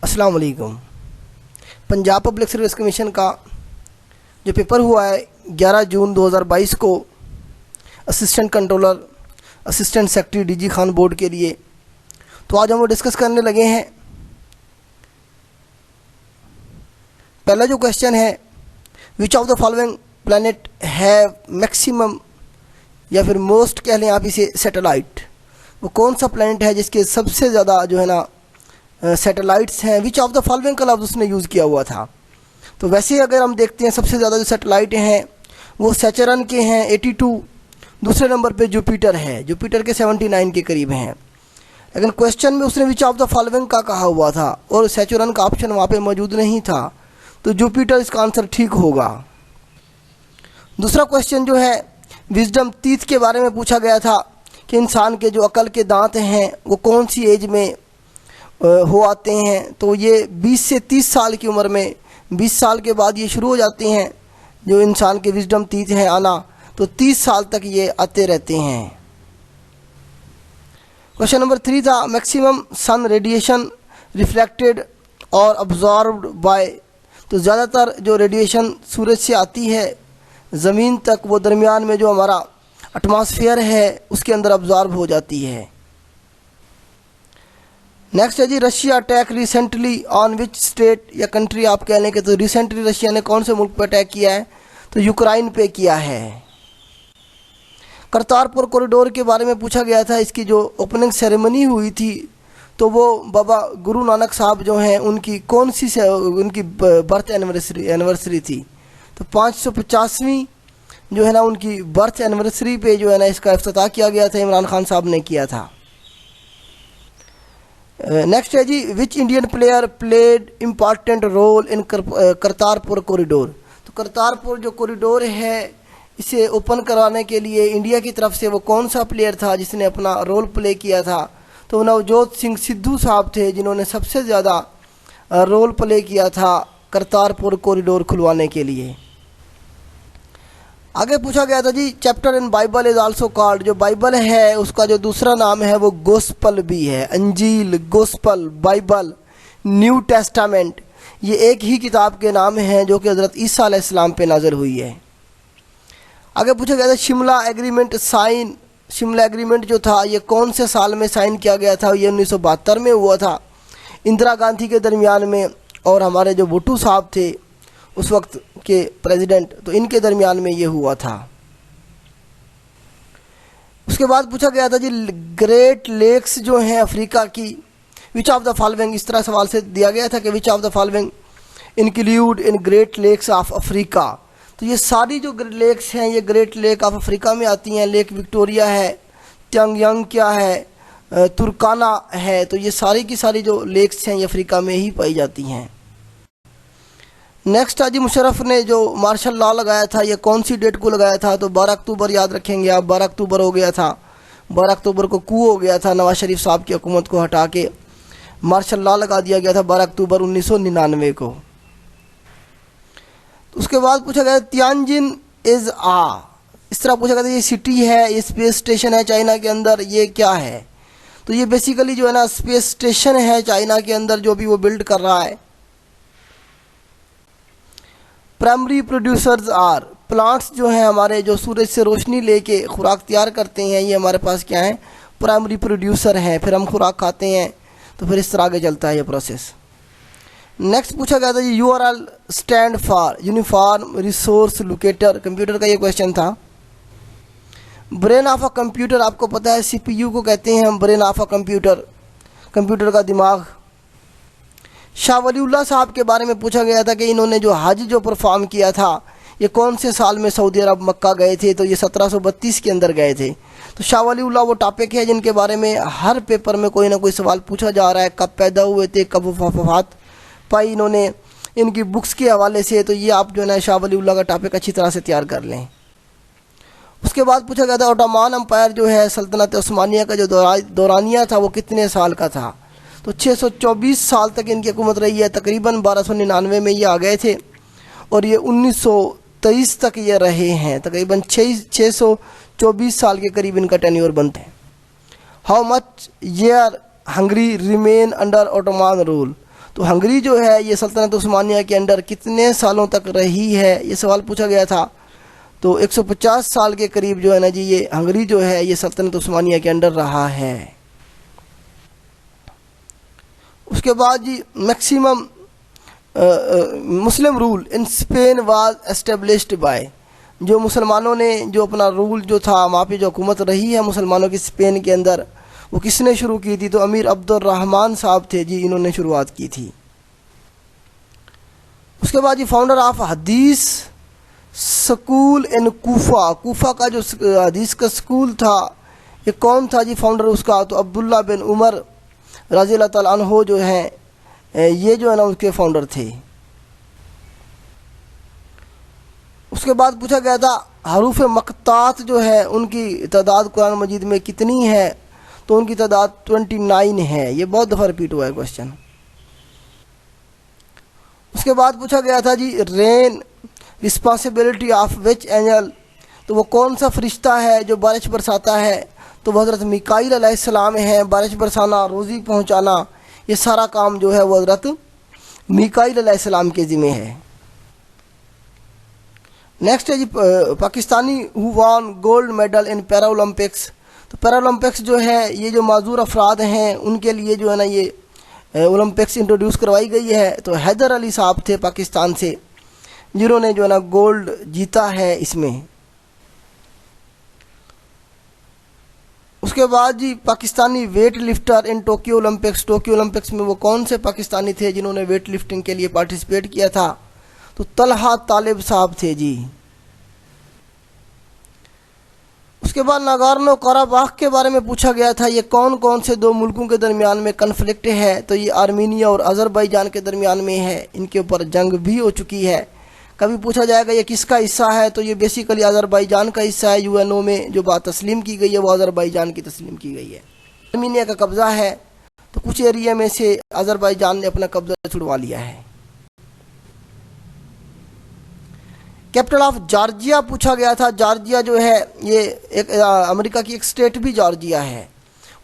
अस्सलाम वालेकुम। Punjab public service commission का जो पेपर हुआ है 11 जून 2022 को assistant controller, assistant secretary DG Khan board के लिए, तो आज हम वो डिस्कस करने लगे हैं। पहला जो क्वेश्चन है, विच of the following planet have maximum या फिर मोस्ट कह लें आप इसे सैटेलाइट, वो कौन सा प्लैनेट है जिसके सबसे ज़्यादा जो है ना सैटेलाइट्स हैं। विच ऑफ द फॉलोइंग का लफ्ज़ उसने यूज़ किया हुआ था। तो वैसे अगर हम देखते हैं सबसे ज़्यादा जो सैटेलाइट हैं वो सैचरन के हैं 82, दूसरे नंबर पे जुपिटर है, जुपिटर के 79 के करीब हैं। लेकिन क्वेश्चन में उसने विच ऑफ द फॉलोइंग का कहा हुआ था और सैचरन का ऑप्शन वहाँ पे मौजूद नहीं था, तो जुपिटर इसका आंसर ठीक होगा। दूसरा क्वेश्चन जो है विजडम टीथ के बारे में पूछा गया था कि इंसान के जो अकल के दांत हैं वो कौन सी एज में हो आते हैं। तो ये 20 से 30 साल की उम्र में, 20 साल के बाद ये शुरू हो जाते हैं जो इंसान के विजडम टीथ हैं आना, तो 30 साल तक ये आते रहते हैं। क्वेश्चन नंबर 3 था मैक्सिमम सन रेडिएशन रिफ्लेक्टेड और अब्जॉर्ब्ड बाय, तो ज़्यादातर जो रेडिएशन सूरज से आती है ज़मीन तक वो दरमियान में जो हमारा एटमॉस्फेयर है उसके अंदर अब्जॉर्ब हो जाती है। नेक्स्ट है जी Russia attack recently on which state या कंट्री आप कह लें कि, तो रिसेंटली रशिया ने कौन से मुल्क पर अटैक किया है, तो यूक्रेन पे किया है। करतारपुर कॉरिडोर के बारे में पूछा गया था, इसकी जो ओपनिंग सेरेमनी हुई थी तो वो बाबा गुरु नानक साहब जो हैं उनकी कौन सी से उनकी बर्थ एनिवर्सरी थी, तो 550वीं जो है ना उनकी बर्थ एनिवर्सरी पे जो है ना इसका इफ्तिताह किया गया था, इमरान खान साहब ने किया था। नेक्स्ट है जी which Indian player played important role in Kartarpur corridor, तो करतारपुर जो कॉरिडोर है इसे ओपन करवाने के लिए इंडिया की तरफ से वो कौन सा प्लेयर था जिसने अपना रोल प्ले किया था, तो नवजोत सिंह सिद्धू साहब थे जिन्होंने सबसे ज़्यादा रोल प्ले किया था करतारपुर कॉरिडोर खुलवाने के लिए। आगे पूछा गया था जी chapter in Bible is also called, जो बाइबल है उसका जो दूसरा नाम है वो गोस्पल भी है। अंजील, गोस्पल, बाइबल, न्यू टेस्टामेंट, ये एक ही किताब के नाम हैं जो कि हज़रत ईसा अलैहिस्सलाम पे नाज़िल हुई है। आगे पूछा गया था Shimla agreement sign, Shimla agreement जो था ये कौन से साल में साइन किया गया था, ये 1972 में हुआ था इंदिरा गांधी के दरमियान में और हमारे जो भुट्टो साहब थे उस वक्त के प्रेसिडेंट, तो इनके दरमियान में ये हुआ था। उसके बाद पूछा गया था जी ग्रेट लेक्स जो हैं अफ्रीका की, विच ऑफ द फॉलोइंग, इस तरह सवाल से दिया गया था कि which of the following include in great lakes of Africa, तो ये सारी जो लेक्स हैं ये ग्रेट लेक ऑफ अफ्रीका में आती हैं। लेक विक्टोरिया है, त्यांगयांग क्या है, तुर्काना है, तो ये सारी की सारी जो लेक्स हैं ये अफ्रीका में ही पाई जाती हैं। नेक्स्ट हाजी मुशर्रफ ने जो मार्शल लॉ लगाया था ये कौन सी डेट को लगाया था, तो 12 अक्टूबर याद रखेंगे आप, 12 अक्टूबर हो गया था, 12 अक्टूबर को कू हो गया था, नवाज शरीफ साहब की हुकूमत को हटा के मार्शल लॉ लगा दिया गया था 12 अक्टूबर 1999 को। तो उसके बाद पूछा गया तियानजिन इज़ आ, इस तरह पूछा गया था ये सिटी है, ये स्पेस स्टेशन है चाइना के अंदर, ये क्या है, तो ये बेसिकली जो है ना स्पेस स्टेशन है चाइना के अंदर जो भी वो बिल्ड कर रहा है। प्राइमरी प्रोड्यूसर्स आर, प्लांट्स जो हैं हमारे जो सूरज से रोशनी लेके खुराक तैयार करते हैं ये हमारे पास क्या है, प्राइमरी प्रोड्यूसर हैं, फिर हम खुराक खाते हैं, तो फिर इस तरह आगे चलता है ये प्रोसेस। नेक्स्ट पूछा गया था जी URL stand for uniform resource locator, computer का ये क्वेश्चन था। ब्रेन ऑफ अ कंप्यूटर आपको पता है CPU को कहते हैं हम, brain of a computer, computer का दिमाग। शाह वलीउल्लाह साहब के बारे में पूछा गया था कि इन्होंने जो हज जो परफॉर्म किया था ये कौन से साल में सऊदी अरब मक्का गए थे, तो ये 1732 के अंदर गए थे। तो शाह वलीउल्लाह वो टॉपिक है जिनके बारे में हर पेपर में कोई ना कोई सवाल पूछा जा रहा है, कब पैदा हुए थे, कब वफात पाई इन्होंने, इनकी बुक्स के हवाले से, तो ये आप जो है ना शाह वलीउल्लाह का टॉपिक अच्छी तरह से तैयार कर लें। उसके बाद पूछा गया था ओटोमान अम्पायर जो है सल्तनत उस्मानिया का जो दौरानिया था वो कितने साल का था, तो 624 साल तक इनकी हुकूमत रही है। तकरीबन 1299 में ये आ गए थे और ये 1923 तक ये रहे हैं, तकरीबन 624 साल के करीब इनका टेन्योर बनते हैं। How much year Hungary remain under Ottoman rule, तो हंगरी जो है ये सल्तनत उस्मानिया के अंडर कितने सालों तक रही है, ये सवाल पूछा गया था। तो 150 साल के करीब जो है ना जी ये हंगरी जो है ये सल्तनत उस्मानिया के अंडर रहा है। उसके बाद जी maximum Muslim rule in Spain was established by, जो मुसलमानों ने जो अपना रूल जो था वहाँ पे जो हुकूमत रही है मुसलमानों की स्पेन के अंदर, वो किसने शुरू की थी? तो अमीर अब्दुर्रहमान साहब थे जी, इन्होंने शुरुआत की थी। उसके बाद जी फाउंडर ऑफ हदीस स्कूल इन कूफा, कूफा का जो हदीस का स्कूल था ये कौन था जी फाउंडर उसका? तो अब्दुल्ला बिन उमर रज़ी अल्लाह तआला अन्हु जो हैं ये जो है ना उसके फाउंडर थे। उसके बाद पूछा गया था हरूफ मक़तात जो है उनकी तादाद कुरान मजीद में कितनी है? तो उनकी तादाद 29 है। ये बहुत दफ़ा रिपीट हुआ है क्वेश्चन। उसके बाद पूछा गया था जी rain responsibility of which angel, तो वो कौन सा फरिश्ता है जो बारिश बरसाता है? तो वो हज़रत मिकाईल अलैहिस्सलाम है। बारिश बरसाना, रोज़ी पहुँचाना, ये सारा काम जो है वो हज़रत मिकाईल अलैहिस्सलाम के ज़िम्मे है। नेक्स्ट है जी Pakistani who won gold medal in para Olympics, तो पैरा ओलंपिक्स जो है ये जो माजूर अफराद हैं उनके लिए जो है ना ये ओलंपिक्स इंट्रोड्यूस करवाई गई है। तो हैदर अली साहब थे पाकिस्तान से जिन्होंने जो है ना गोल्ड जीता है इसमें। उसके बाद जी Pakistani weightlifter in Tokyo Olympics, Tokyo Olympics में वो कौन से पाकिस्तानी थे जिन्होंने वेट लिफ्टिंग के लिए पार्टिसिपेट किया था? तो तलहा तालिब साहब थे जी। उसके बाद नागोर्नो कराबाख के बारे में पूछा गया था, ये कौन कौन से दो मुल्कों के दरमियान में कन्फ्लिक्ट है? तो ये आर्मीनिया और अज़रबैजान के दरमियान में है। इनके ऊपर जंग भी हो चुकी है। कभी पूछा जाएगा ये किसका हिस्सा है? तो ये बेसिकली अज़रबैजान का हिस्सा है। यूएनओ में जो बात तस्लीम की गई है वो अज़रबैजान की तस्लीम की गई है। आर्मीनिया का कब्ज़ा है, तो कुछ एरिया में से अज़रबैजान ने अपना कब्ज़ा छुड़वा लिया है। कैपिटल ऑफ जॉर्जिया पूछा गया था। जॉर्जिया जो है ये एक अमेरिका की एक स्टेट भी जॉर्जिया है,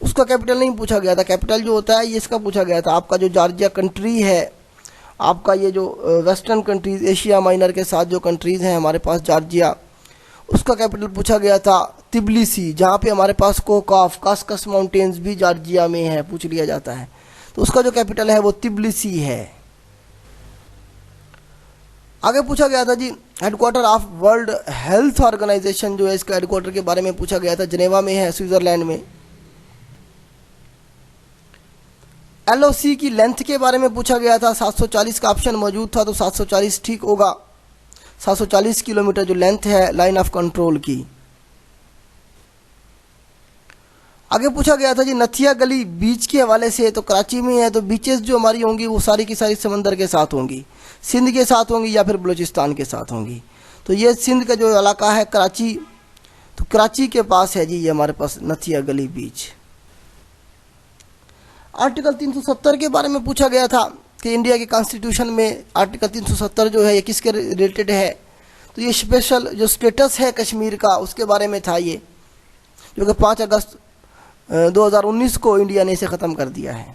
उसका कैपिटल नहीं पूछा गया था। कैपिटल जो होता है ये इसका पूछा गया था। आपका जो जॉर्जिया कंट्री है, आपका ये जो वेस्टर्न कंट्रीज़ एशिया माइनर के साथ जो कंट्रीज़ हैं हमारे पास जॉर्जिया, उसका कैपिटल पूछा गया था तिब्लिसी, जहाँ पे हमारे पास कोकाफ कास्कस माउंटेन्स भी जॉर्जिया में है, पूछ लिया जाता है। तो उसका जो कैपिटल है वो तिब्लिसी है। आगे पूछा गया था जी headquarter of World Health Organization जो है इसका हेडक्वार्टर के बारे में पूछा गया था। जनेवा में है, स्विट्ज़रलैंड में। एलओसी की लेंथ के बारे में पूछा गया था। 740 का ऑप्शन मौजूद था, तो 740 ठीक होगा। 740 किलोमीटर जो लेंथ है लाइन ऑफ कंट्रोल की। आगे पूछा गया था जी नथिया गली बीच के हवाले से, तो कराची में है, तो बीचेस जो हमारी होंगी वो सारी की सारी समंदर के साथ होंगी, सिंध के साथ होंगी या फिर बलूचिस्तान के साथ होंगी। तो ये सिंध का जो इलाका है कराची, तो कराची के पास है जी ये हमारे पास नथिया गली बीच। आर्टिकल 370 के बारे में पूछा गया था कि इंडिया के कॉन्स्टिट्यूशन में आर्टिकल 370 जो है ये किसके रिलेटेड है? तो ये स्पेशल जो स्टेटस है कश्मीर का उसके बारे में था ये, जो कि 5 अगस्त 2019 को इंडिया ने इसे ख़त्म कर दिया है।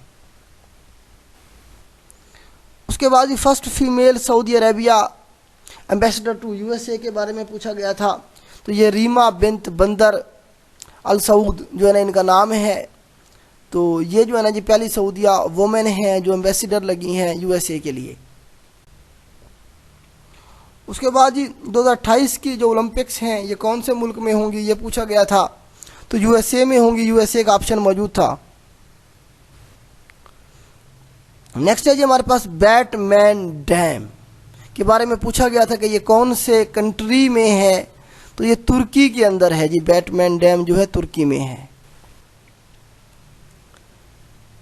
उसके बाद ही first female Saudi Arabia ambassador to USA के बारे में पूछा गया था। तो ये रीमा बिन्त बंदर अल सऊद जो है ना इनका नाम है। तो ये जो है ना जी पहली सऊदिया वोमेन हैं जो एम्बेसडर लगी हैं यूएसए के लिए। उसके बाद जी 2028 की जो ओलंपिक्स हैं ये कौन से मुल्क में होंगी ये पूछा गया था। तो यूएसए में होंगी, यूएसए का ऑप्शन मौजूद था। नेक्स्ट है जी हमारे पास बैटमैन डैम के बारे में पूछा गया था कि ये कौन से कंट्री में है? तो ये तुर्की के अंदर है जी। बैटमैन डैम जो है तुर्की में है।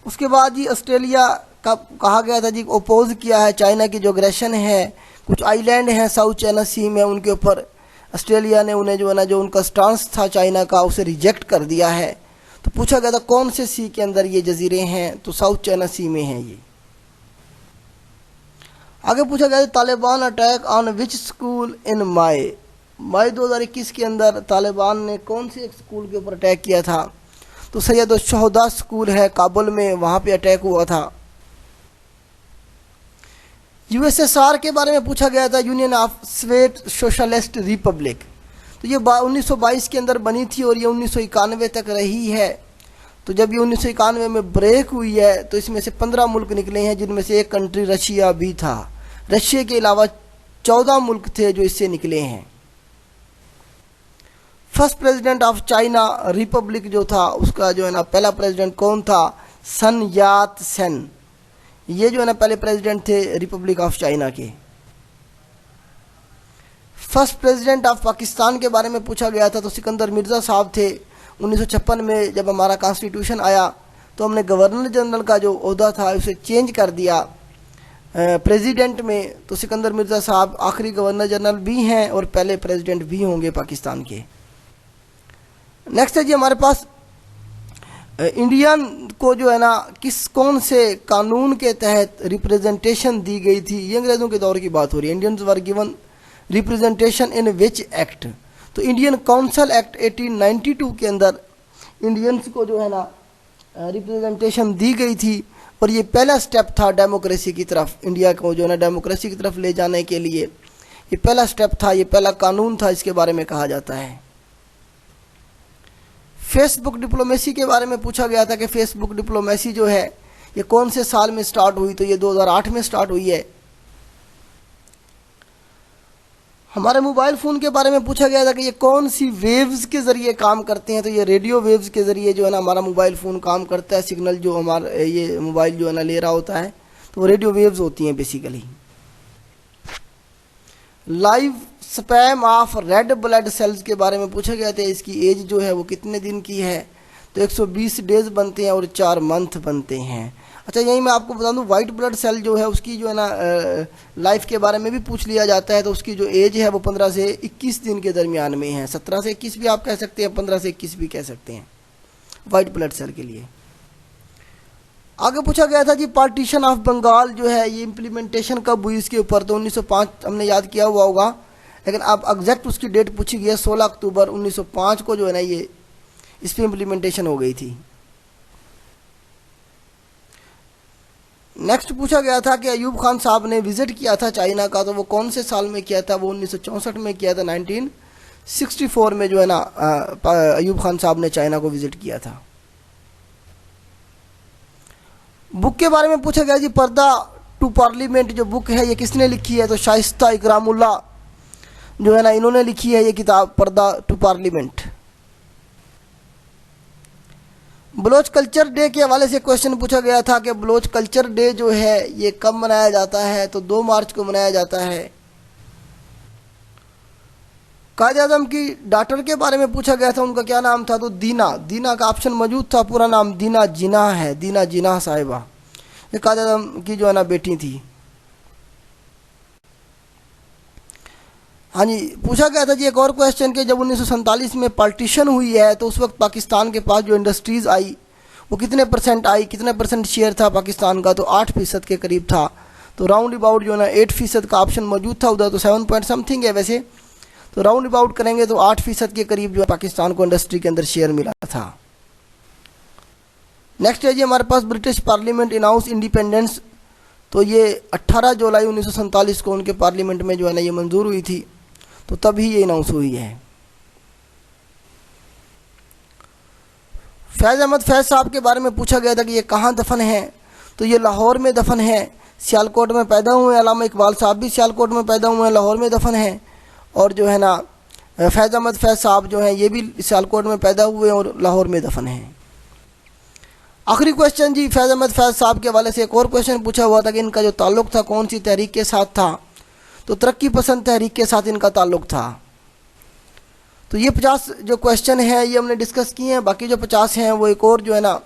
उसके बाद जी ऑस्ट्रेलिया का कहा गया था जी ओपोज किया है चाइना की जो अग्रेशन है। कुछ आइलैंड हैं साउथ चाइना सी में, उनके ऊपर ऑस्ट्रेलिया ने उन्हें जो है ना जो उनका स्टांस था चाइना का उसे रिजेक्ट कर दिया है। तो पूछा गया था कौन से सी के अंदर ये जजीरे हैं? तो साउथ चाइना सी में हैं ये। आगे पूछा गया Taliban attack on which school in May 2021 के अंदर तालिबान ने कौन से एक स्कूल के ऊपर अटैक किया था? तो सैयद शोहदा स्कूल है काबुल में, वहाँ पे अटैक हुआ था। यूएसएसआर के बारे में पूछा गया था, union of sweat socialist Republic. तो ये 1922 के अंदर बनी थी और ये 1991 तक रही है। तो जब ये 1991 में ब्रेक हुई है तो इसमें से 15 मुल्क निकले हैं, जिनमें से एक कंट्री रशिया भी था। रशिया के अलावा 14 मुल्क थे जो इससे निकले हैं। First president of China Republic जो था, उसका जो है ना पहला प्रेसिडेंट कौन था? सन यात सेन। ये जो है ना पहले प्रेसिडेंट थे रिपब्लिक ऑफ चाइना के। फर्स्ट प्रेसिडेंट ऑफ पाकिस्तान के बारे में पूछा गया था, तो सिकंदर मिर्ज़ा साहब थे। 1956 में जब हमारा कॉन्स्टिट्यूशन आया तो हमने गवर्नर जनरल का जो ओहदा था उसे चेंज कर दिया प्रेसिडेंट में। तो सिकंदर मिर्ज़ा साहब आखिरी गवर्नर जनरल भी हैं और पहले प्रेसिडेंट भी होंगे पाकिस्तान के। नेक्स्ट है जी हमारे पास इंडियन को जो है ना कौन से कानून के तहत रिप्रेजेंटेशन दी गई थी? ये अंग्रेज़ों के दौर की बात हो रही है। Indians were given representation in which act? तो इंडियन काउंसिल एक्ट 1892 के अंदर इंडियंस को जो है ना रिप्रेजेंटेशन दी गई थी और ये पहला स्टेप था डेमोक्रेसी की तरफ। इंडिया को जो है ना डेमोक्रेसी की तरफ ले जाने के लिए ये पहला स्टेप था, ये पहला कानून था, इसके बारे में कहा जाता है। फेसबुक डिप्लोमेसी के बारे में पूछा गया था कि फेसबुक डिप्लोमेसी जो है ये कौन से साल में स्टार्ट हुई? तो ये 2008 में स्टार्ट हुई है। हमारे मोबाइल फ़ोन के बारे में पूछा गया था कि ये कौन सी वेव्स के ज़रिए काम करते हैं? तो ये रेडियो वेव्स के ज़रिए जो है ना हमारा मोबाइल फ़ोन काम करता है। सिग्नल जो हमारा ये मोबाइल जो है ना ले रहा होता है तो वो रेडियो वेव्स होती हैं basically. Live span of red blood cells के बारे में पूछा गया था, इसकी एज जो है वो कितने दिन की है? तो 120 डेज बनते हैं और 4 मंथ बनते हैं। अच्छा, यही मैं आपको बता दूं वाइट ब्लड सेल जो है उसकी जो है ना लाइफ के बारे में भी पूछ लिया जाता है। तो उसकी जो एज है वो 15 से 21 दिन के दरमियान में है। 17 से 21 भी आप कह सकते हैं, 15 से 21 भी कह सकते हैं वाइट ब्लड सेल के लिए। आगे पूछा गया था जी पार्टीशन ऑफ बंगाल जो है ये इम्प्लीमेंटेशन कब हुई इसके ऊपर? तो 1905 हमने याद किया हुआ होगा, लेकिन अब एग्जैक्ट उसकी डेट पूछी गई है। 16 अक्टूबर 1905 को जो है ना ये इस पर इम्प्लीमेंटेशन हो गई थी। नेक्स्ट पूछा गया था कि अयूब खान साहब ने विजिट किया था चाइना का, तो वो कौन से साल में किया था? वो 1964 में किया था। 1964 में जो है ना अयूब खान साहब ने चाइना को विजिट किया था। बुक के बारे में पूछा गया जी पर्दा टू पार्लियामेंट जो बुक है ये किसने लिखी है? तो शाइस्ता इकरामुल्ला जो है ना इन्होंने लिखी है ये किताब purdah to parliament. Baloch culture day के हवाले से क्वेश्चन पूछा गया था कि बलोच कल्चर डे जो है ये कब मनाया जाता है? तो 2 मार्च को मनाया जाता है। कायद आज़म की डॉटर के बारे में पूछा गया था, उनका क्या नाम था? तो दीना। दीना का ऑप्शन मौजूद था, पूरा नाम दीना जिना है, दीना जिना साहिबा। ये कायद आज़म की जो है ना बेटी थी। हाँ जी, पूछा गया था जी एक और क्वेश्चन कि जब 1947 में पार्टीशन हुई है तो उस वक्त पाकिस्तान के पास जो इंडस्ट्रीज़ आई वो कितने परसेंट आई, कितने परसेंट शेयर था पाकिस्तान का? तो 8% के करीब था। तो राउंड अबाउट जो है ना 8% का ऑप्शन मौजूद था, उधर तो 7 पॉइंट समथिंग है वैसे, तो राउंड अबाउट करेंगे तो 8% के करीब जो है पाकिस्तान को इंडस्ट्री के अंदर शेयर मिला था। नेक्स्ट है जी हमारे पास ब्रिटिश पार्लियामेंट अनाउंस इंडिपेंडेंस। तो ये 18 जुलाई 1947 को उनके पार्लियामेंट में जो है ना ये मंजूर हुई थी, तो तभी ये अनाउंस हुई है। फैज़ अहमद फैज़ साहब के बारे में पूछा गया था कि ये कहाँ दफन है? तो ये लाहौर में दफन है, सियालकोट में पैदा हुए हैं। अल्लामा इकबाल साहब भी सियालकोट में पैदा हुए हैं, लाहौर में दफन है। और जो है ना फैज़ अहमद फैज़ साहब जो हैं ये भी सियालकोट में पैदा हुए हैं और लाहौर में दफन हैं। आखिरी क्वेश्चन जी फैज़ अहमद फैज़ साहब के हवाले से एक और क्वेश्चन पूछा हुआ था कि इनका जो ताल्लुक़ था कौन सी तहरीक के साथ था? तो तरक्की पसंद तहरीक के साथ इनका ताल्लुक़ था। तो ये 50 जो क्वेश्चन है ये हमने डिस्कस किए हैं, बाकी जो 50 हैं वो एक और जो है ना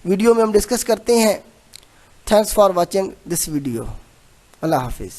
वीडियो में हम डिस्कस करते हैं। Thanks for watching this video. अल्लाह हाफिज़।